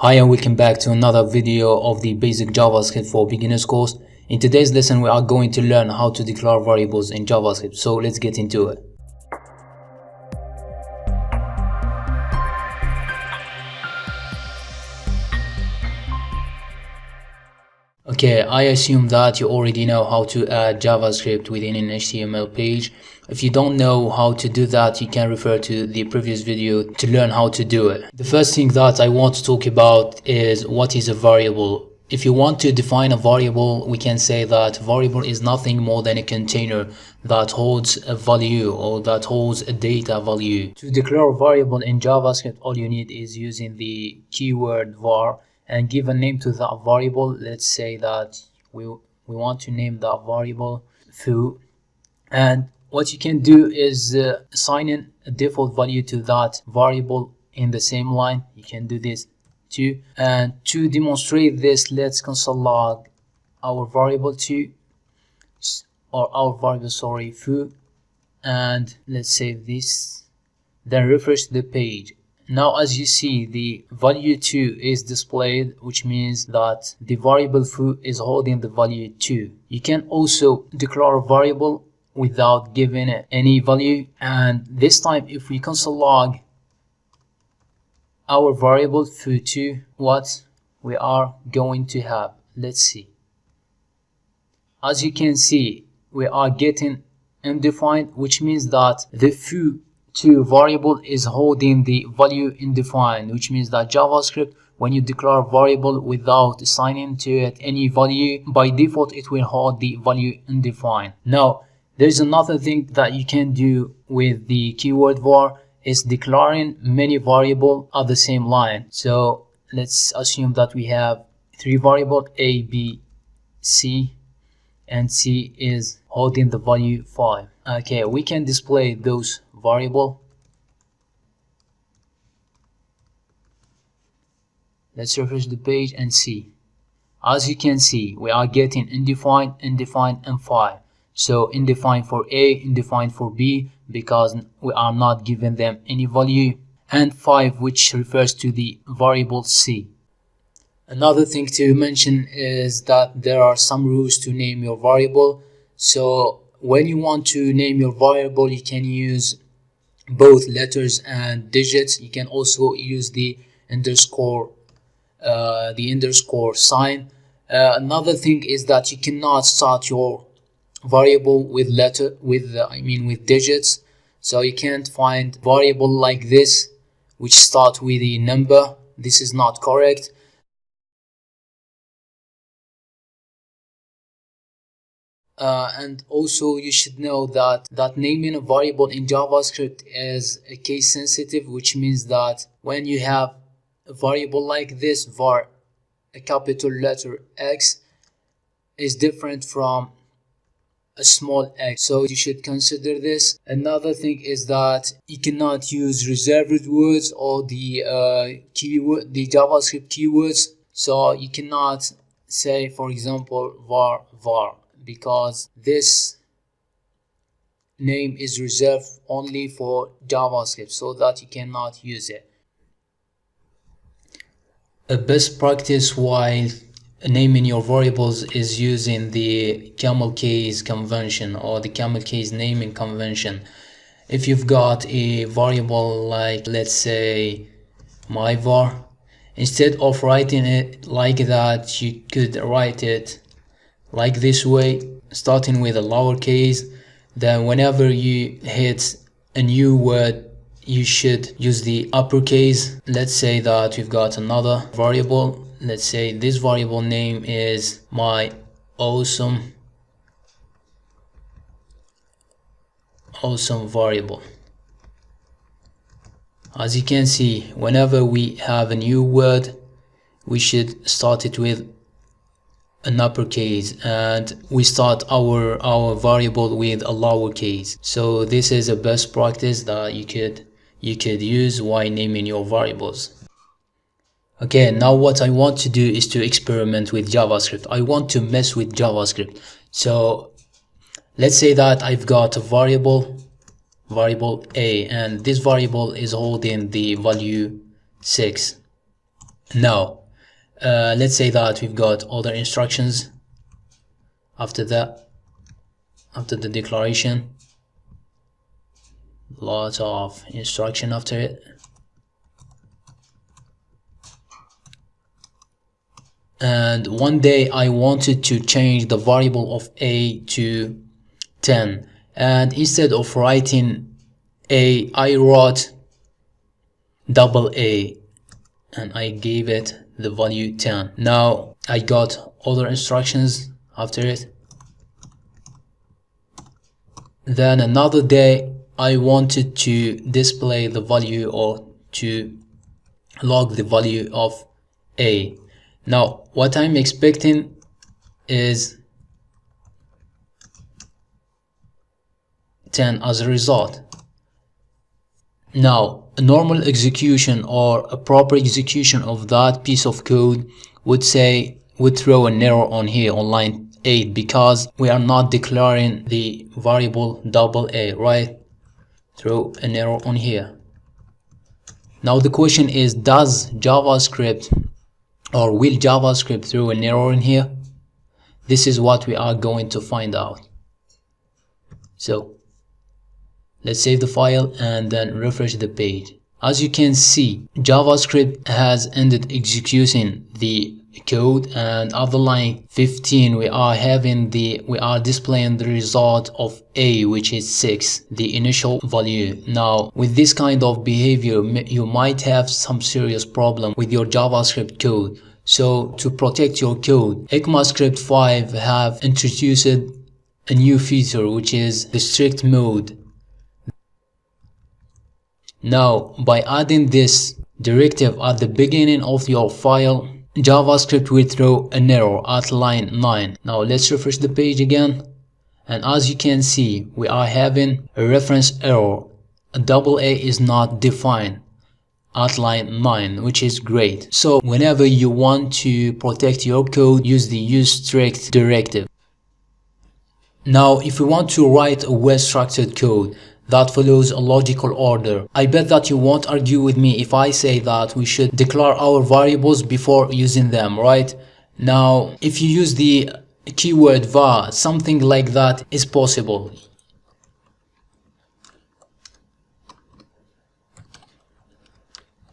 Hi and welcome back to another video of the basic JavaScript for beginners course. In today's lesson we are going to learn how to declare variables in JavaScript. So let's get into it. Okay, I assume that you already know how to add JavaScript within an HTML page. If you don't know how to do that, you can refer to the previous video to learn how to do it. The first thing that I want to talk about is what is a variable. If you want to define a variable, we can say that variable is nothing more than a container that holds a value or that holds a data value. To declare a variable in JavaScript, all you need is using the keyword var and give a name to that variable. Let's say that we want to name that variable foo, and what you can do is assign in a default value to that variable in the same line. You can do this too, and to demonstrate this, let's console log our variable foo, and let's save this, then refresh the page. Now as you see, the value 2 is displayed, which means that the variable foo is holding the value 2. You can also declare a variable without giving it any value, and this time if we console log our variable foo2, what we are going to have, let's see. As you can see, we are getting undefined, which means that the foo2 variable is holding the value undefined, which means that JavaScript, when you declare a variable without assigning to it any value, by default it will hold the value undefined. Now there's another thing that you can do with the keyword var, is declaring many variables at the same line. So let's assume that we have 3 variables, a, b, c, and c is holding the value 5. Okay, we can display those variables. Let's refresh the page and see. As you can see, we are getting undefined, undefined, and 5. So undefined for a, undefined for b, because we are not giving them any value, and 5, which refers to the variable c. Another thing to mention is that there are some rules to name your variable. So when you want to name your variable, you can use both letters and digits. You can also use the underscore sign. Another thing is that you cannot start your variable with digits. So you can't find variable like this which start with a number. This is not correct. And also you should know that naming a variable in JavaScript is a case sensitive, which means that when you have a variable like this, var, a capital letter X, is different from a small x, so you should consider this. Another thing is that you cannot use reserved words or the JavaScript keywords. So you cannot say, for example, var, because this name is reserved only for JavaScript, so that you cannot use it. A best practice while naming your variables is using the camel case convention or the camel case naming convention. If you've got a variable like, let's say, myvar, instead of writing it like that, you could write it like this way, starting with a lowercase. Then whenever you hit a new word, you should use the uppercase. Let's say that we've got another variable. Let's say this variable name is my awesome variable. As you can see, whenever we have a new word, we should start it with an uppercase, and we start our variable with a lowercase. So this is a best practice that you could use while naming your variables. Okay, now what I want to do is to experiment with JavaScript. I want to mess with JavaScript. So let's say that I've got a variable a, and this variable is holding the value 6. Now let's say that we've got other instructions after that, after the declaration, lots of instruction after it. And one day I wanted to change the variable of a to 10, and instead of writing a, I wrote double A and I gave it the value 10. Now I got other instructions after it. Then another day I wanted to display the value or to log the value of a. Now what I'm expecting is 10 as a result. Now a normal execution or a proper execution of that piece of code would throw an error on here on line 8 because we are not declaring the variable double A, right? Throw an error on here. Now the question is, does JavaScript or will JavaScript throw an error in here? This is what we are going to find out. So let's save the file and then refresh the page. As you can see, JavaScript has ended executing the code, and at the line 15 we are displaying the result of a, which is 6, the initial value. Now with this kind of behavior you might have some serious problem with your JavaScript code. So to protect your code, ECMAScript 5 have introduced a new feature, which is the strict mode. Now by adding this directive at the beginning of your file, JavaScript will throw an error at line 9. Now let's refresh the page again, and as you can see we are having a reference error. A double A is not defined at line 9, which is great. So whenever you want to protect your code, use the use strict directive. Now if we want to write a well-structured code that follows a logical order, I bet that you won't argue with me if I say that we should declare our variables before using them, right? Now if you use the keyword var, something like that is possible.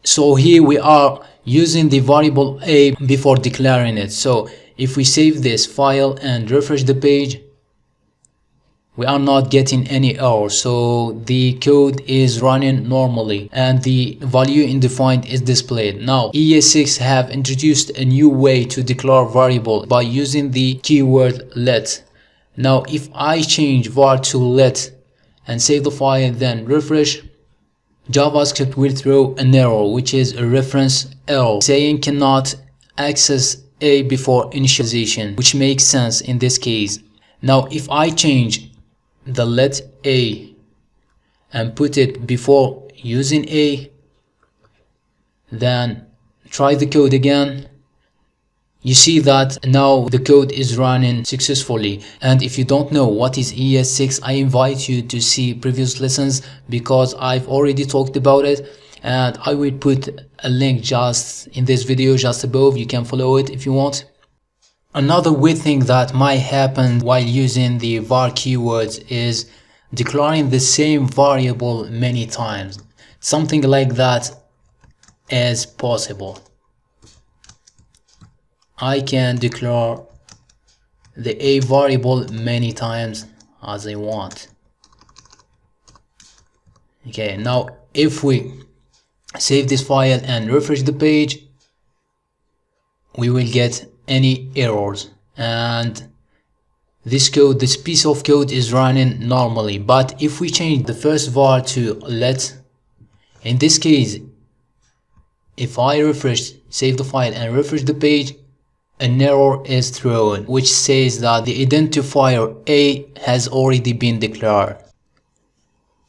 So here we are using the variable a before declaring it. So if we save this file and refresh the page, we are not getting any error, so the code is running normally and the value undefined is displayed. Now ES6 have introduced a new way to declare variable by using the keyword let. Now if I change var to let and save the file then refresh, JavaScript will throw an error, which is a reference error saying cannot access a before initialization, which makes sense in this case. Now if I change the let a and put it before using a, then try the code again, you see that now the code is running successfully. And if you don't know what is ES6, I invite you to see previous lessons because I've already talked about it, and I will put a link just in this video just above. You can follow it if you want. Another weird thing that might happen while using the var keywords is declaring the same variable many times. Something like that is possible. I can declare the a variable many times as I want. Okay, now if we save this file and refresh the page, we will get any errors, and this piece of code is running normally. But if we change the first var to let, in this case, if I refresh, save the file and refresh the page, an error is thrown which says that the identifier a has already been declared.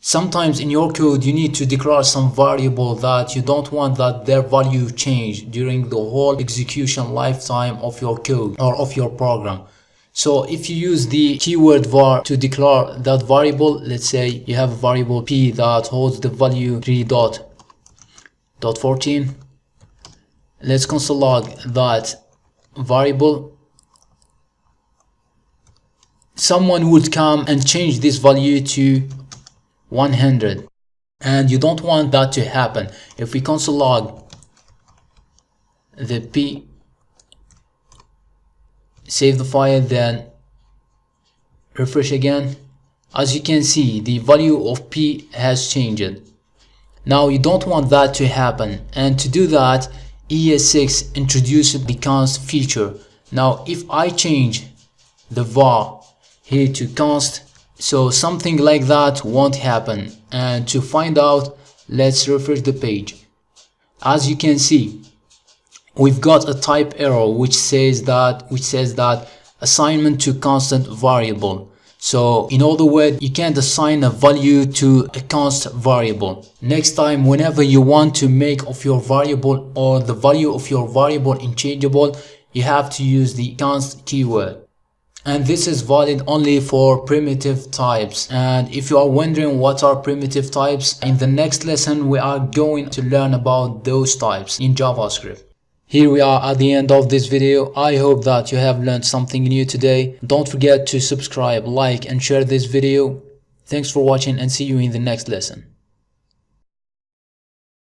Sometimes in your code you need to declare some variable that you don't want that their value change during the whole execution lifetime of your code or of your program. So if you use the keyword var to declare that variable, let's say you have a variable p that holds the value 3.14, let's console log that variable, someone would come and change this value to 100, and you don't want that to happen. If we console log the p, save the file, then refresh again, as you can see the value of p has changed. Now you don't want that to happen, and to do that ES6 introduced the const feature. Now if I change the var here to const, so something like that won't happen. And to find out, let's refresh the page. As you can see, we've got a type error which says that assignment to constant variable. So in other words, you can't assign a value to a const variable. Next time, whenever you want to make of your variable or the value of your variable unchangeable, you have to use the const keyword. And this is valid only for primitive types. And if you are wondering what are primitive types, in the next lesson we are going to learn about those types in JavaScript. Here we are at the end of this video. I hope that you have learned something new today. Don't forget to subscribe, like and share this video. Thanks for watching, and see you in the next lesson.